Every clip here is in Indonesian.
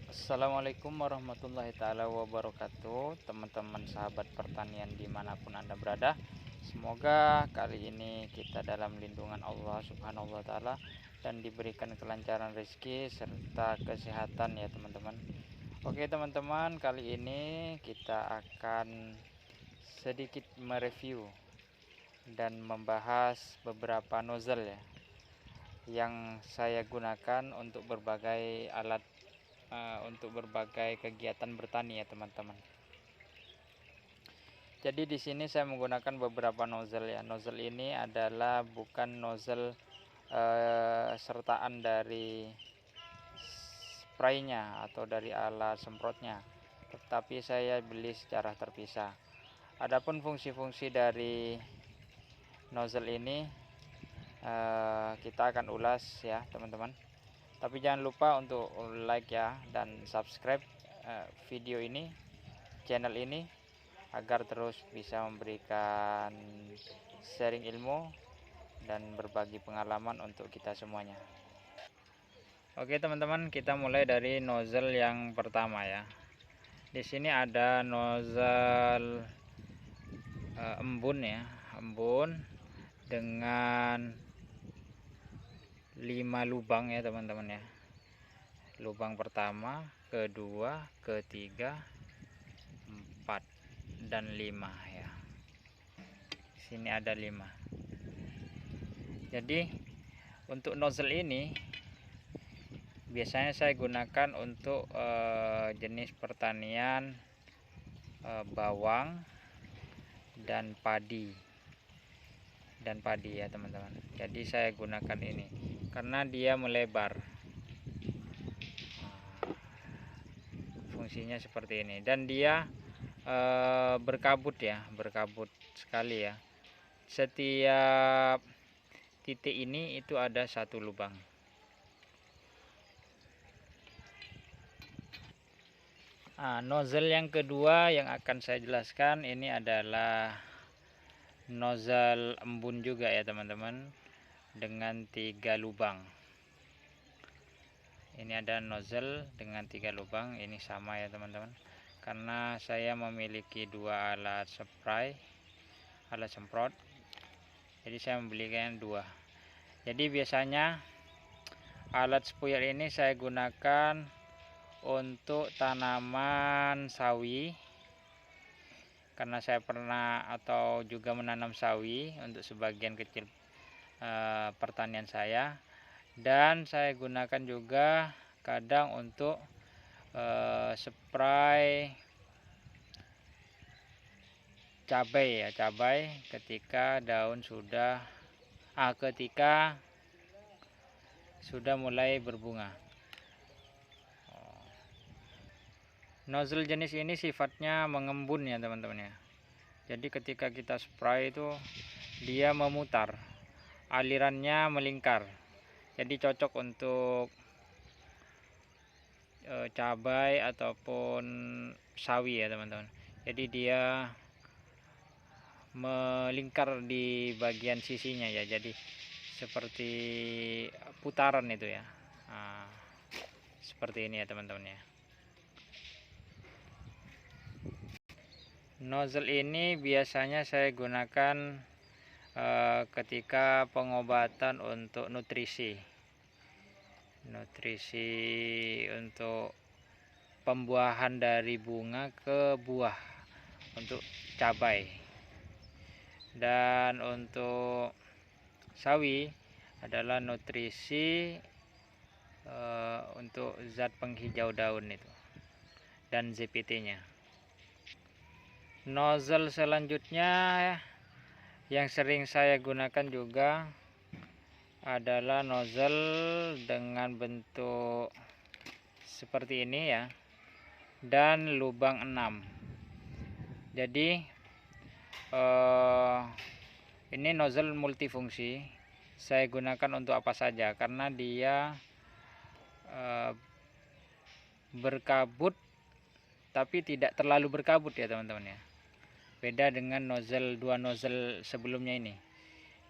Assalamualaikum warahmatullahi taala wabarakatuh, teman-teman sahabat pertanian dimanapun Anda berada. Semoga kali ini kita dalam lindungan Allah Subhanahu wa taala dan diberikan kelancaran rezeki serta kesehatan ya teman-teman. Oke teman-teman, kali ini kita akan sedikit mereview dan membahas beberapa nozzle ya yang saya gunakan untuk berbagai alat untuk berbagai kegiatan bertani ya teman-teman. Jadi di sini saya menggunakan beberapa nozzle ya. Nozzle ini adalah bukan nozzle sertaan dari spraynya atau dari alat semprotnya, tetapi saya beli secara terpisah. Adapun fungsi-fungsi dari nozzle ini kita akan ulas ya teman-teman. Tapi jangan lupa untuk like ya dan subscribe video ini, channel ini, agar terus bisa memberikan sharing ilmu dan berbagi pengalaman untuk kita semuanya. Oke teman-teman, kita mulai dari nozzle yang pertama ya. Di sini ada nozzle embun ya, embun dengan 5 lubang ya teman-teman ya. Lubang pertama, kedua, ketiga, 4 dan 5 ya. Di sini ada 5. Jadi untuk nozzle ini biasanya saya gunakan untuk jenis pertanian bawang dan padi ya teman-teman. Jadi saya gunakan ini karena dia melebar. Fungsinya seperti ini dan dia berkabut ya, berkabut sekali ya. Setiap titik ini itu ada satu lubang. Nozzle yang kedua yang akan saya jelaskan ini adalah nozzle embun juga ya teman-teman, dengan 3 lubang. Ini ada nozzle dengan 3 lubang, ini sama ya teman-teman, karena saya memiliki 2 alat spray, alat semprot, jadi saya membelikan 2. Jadi biasanya alat sprayer ini saya gunakan untuk tanaman sawi, karena saya pernah atau juga menanam sawi untuk sebagian kecil pertanian saya. Dan saya gunakan juga kadang untuk spray cabai ya, cabai ketika daun sudah ketika sudah mulai berbunga. Nozzle jenis ini sifatnya mengembun ya teman-teman ya. Jadi ketika kita spray itu dia memutar, alirannya melingkar. Jadi cocok untuk cabai ataupun sawi ya teman-teman. Jadi dia melingkar di bagian sisinya ya. Jadi seperti putaran itu ya. Seperti ini ya teman-teman ya. Nozzle ini biasanya saya gunakan ketika pengobatan untuk nutrisi untuk pembuahan dari bunga ke buah untuk cabai, dan untuk sawi adalah nutrisi untuk zat penghijau daun itu dan ZPT-nya. Nozzle selanjutnya yang sering saya gunakan juga adalah nozzle dengan bentuk seperti ini ya, dan lubang 6. Jadi ini nozzle multifungsi, saya gunakan untuk apa saja karena dia berkabut tapi tidak terlalu berkabut ya teman-teman ya. Beda dengan nozzle 2 nozzle sebelumnya ini.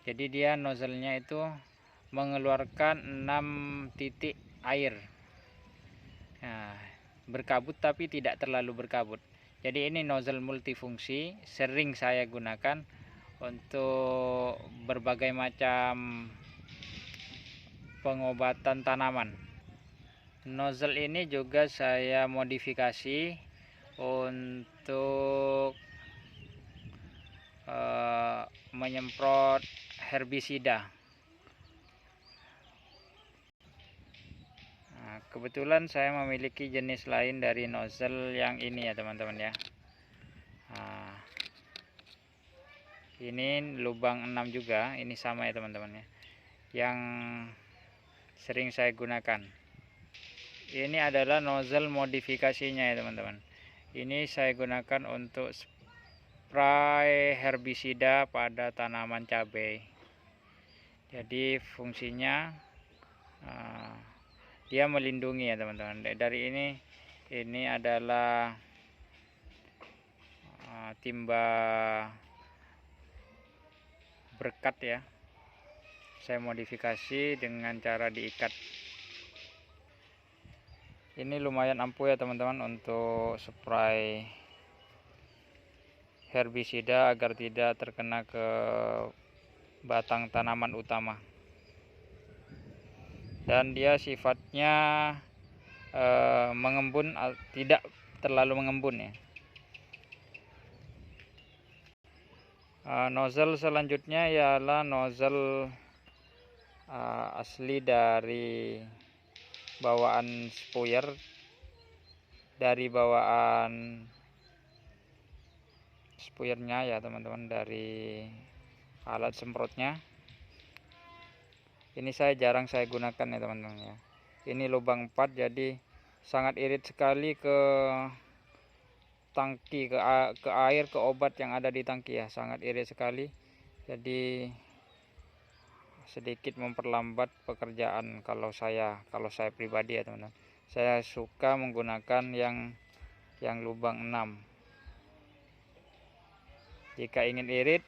Jadi dia nozzle-nya itu mengeluarkan 6 titik air. Nah, berkabut tapi tidak terlalu berkabut. Jadi ini nozzle multifungsi, sering saya gunakan untuk berbagai macam pengobatan tanaman. Nozzle ini juga saya modifikasi untuk menyemprot herbisida. Nah, kebetulan saya memiliki jenis lain dari nozzle yang ini ya teman-teman ya. Nah, ini lubang 6 juga, ini sama ya teman-teman ya, yang sering saya gunakan. Ini adalah nozzle modifikasinya ya teman-teman. Ini saya gunakan untuk spray herbisida pada tanaman cabai. Jadi fungsinya dia melindungi ya teman-teman. Dari ini adalah timba berkat ya. Saya modifikasi dengan cara diikat. Ini lumayan ampuh ya teman-teman untuk spray herbisida agar tidak terkena ke batang tanaman utama. Dan dia sifatnya mengembun, tidak terlalu mengembun ya. Nozzle selanjutnya ialah nozzle asli dari bawaan spuyer, dari bawaan spuyernya ya teman-teman, dari alat semprotnya. Ini jarang saya gunakan ya teman-teman ya. Ini lubang 4, jadi sangat irit sekali ke tangki, ke air, ke obat yang ada di tangki ya, sangat irit sekali. Jadi sedikit memperlambat pekerjaan kalau saya pribadi ya teman-teman. Saya suka menggunakan yang lubang 6. Jika ingin irit,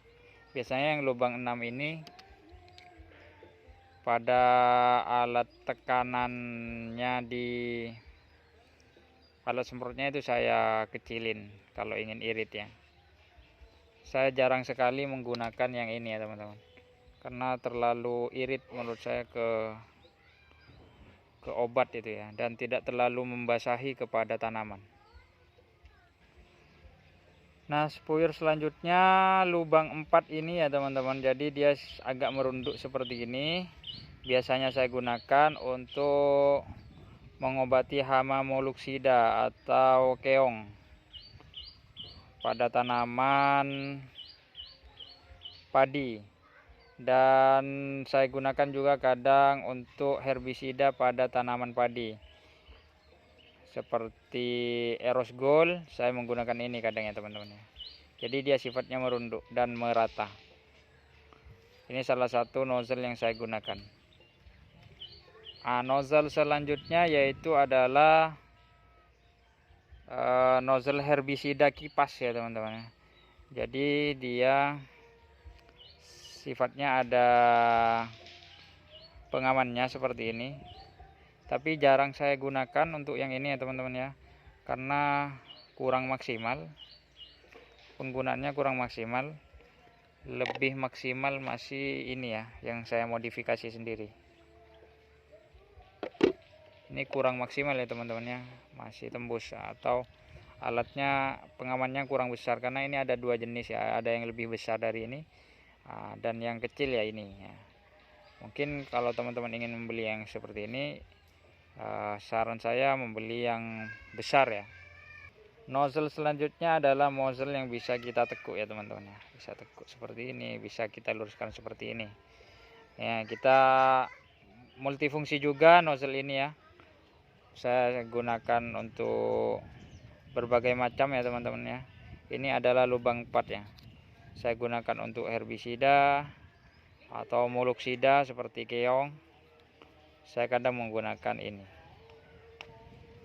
biasanya yang lubang 6 ini pada alat tekanannya di alat semprotnya itu saya kecilin kalau ingin irit ya. Saya jarang sekali menggunakan yang ini ya teman-teman, karena terlalu irit menurut saya ke obat itu ya, dan tidak terlalu membasahi kepada tanaman. Nah, spuyer selanjutnya lubang 4 ini ya teman-teman. Jadi dia agak merunduk seperti ini. Biasanya saya gunakan untuk mengobati hama moluksida atau keong pada tanaman padi. Dan saya gunakan juga kadang untuk herbisida pada tanaman padi. Seperti Eros Gold, saya menggunakan ini kadang ya teman-teman. Jadi dia sifatnya merunduk dan merata. Ini salah satu nozzle yang saya gunakan. Nozzle selanjutnya yaitu adalah nozzle herbisida kipas ya teman-teman. Jadi dia sifatnya ada pengamannya seperti ini. Tapi jarang saya gunakan untuk yang ini ya teman-teman ya, karena kurang maksimal. Penggunaannya kurang maksimal. Lebih maksimal masih ini ya, yang saya modifikasi sendiri. Ini kurang maksimal ya teman-teman ya, masih tembus, atau alatnya pengamannya kurang besar, karena ini ada 2 jenis ya, ada yang lebih besar dari ini dan yang kecil ya ini ya. Mungkin kalau teman-teman ingin membeli yang seperti ini, saran saya membeli yang besar ya. Nozzle selanjutnya adalah nozzle yang bisa kita tekuk ya teman-teman ya, bisa tekuk seperti ini, bisa kita luruskan seperti ini ya. Kita multifungsi juga nozzle ini ya, saya gunakan untuk berbagai macam ya teman-teman ya. Ini adalah lubang 4 ya, saya gunakan untuk herbisida atau moluksida seperti keong. Saya kadang menggunakan ini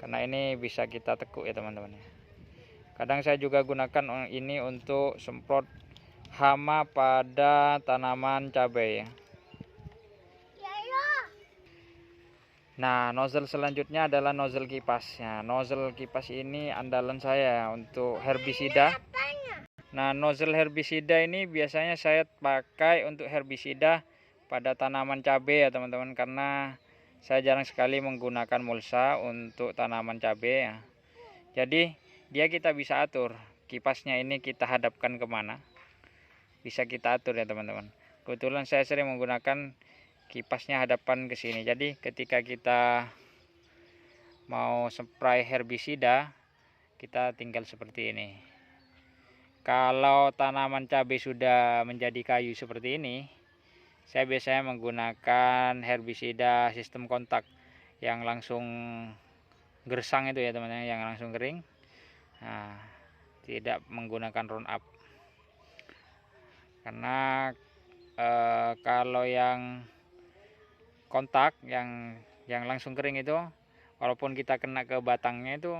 karena ini bisa kita tekuk ya teman-teman ya. Kadang saya juga gunakan ini untuk semprot hama pada tanaman cabai ya. Nah, nozzle selanjutnya adalah nozzle kipas. Nah, nozzle kipas ini andalan saya untuk herbisida. Nah, nozzle herbisida ini biasanya saya pakai untuk herbisida pada tanaman cabai ya teman-teman, karena saya jarang sekali menggunakan mulsa untuk tanaman cabai ya. Jadi dia kita bisa atur kipasnya ini kita hadapkan kemana, bisa kita atur ya teman-teman. Kebetulan saya sering menggunakan kipasnya hadapan ke sini. Jadi ketika kita mau spray herbisida, kita tinggal seperti ini. Kalau tanaman cabai sudah menjadi kayu seperti ini, saya biasanya menggunakan herbisida sistem kontak yang langsung gersang itu ya teman-teman, yang langsung kering. Nah, tidak menggunakan Roundup. Karena kalau yang kontak yang langsung kering itu, walaupun kita kena ke batangnya itu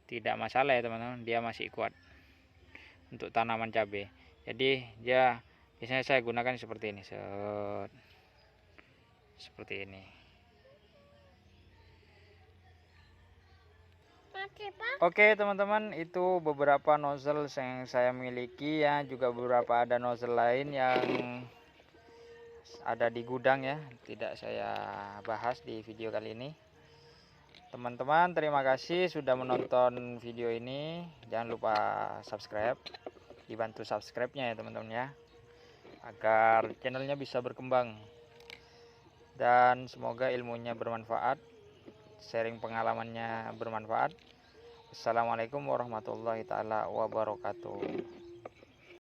tidak masalah ya teman-teman, dia masih kuat untuk tanaman cabai. Jadi ya biasanya saya gunakan seperti ini, seperti ini. Oke teman-teman, itu beberapa nozzle yang saya miliki ya, juga beberapa ada nozzle lain yang ada di gudang ya, tidak saya bahas di video kali ini. Teman-teman, terima kasih sudah menonton video ini. Jangan lupa subscribe, dibantu subscribe-nya ya teman-teman ya, agar channelnya bisa berkembang. Dan semoga ilmunya bermanfaat, sharing pengalamannya bermanfaat. Assalamualaikum warahmatullahi taala wabarakatuh.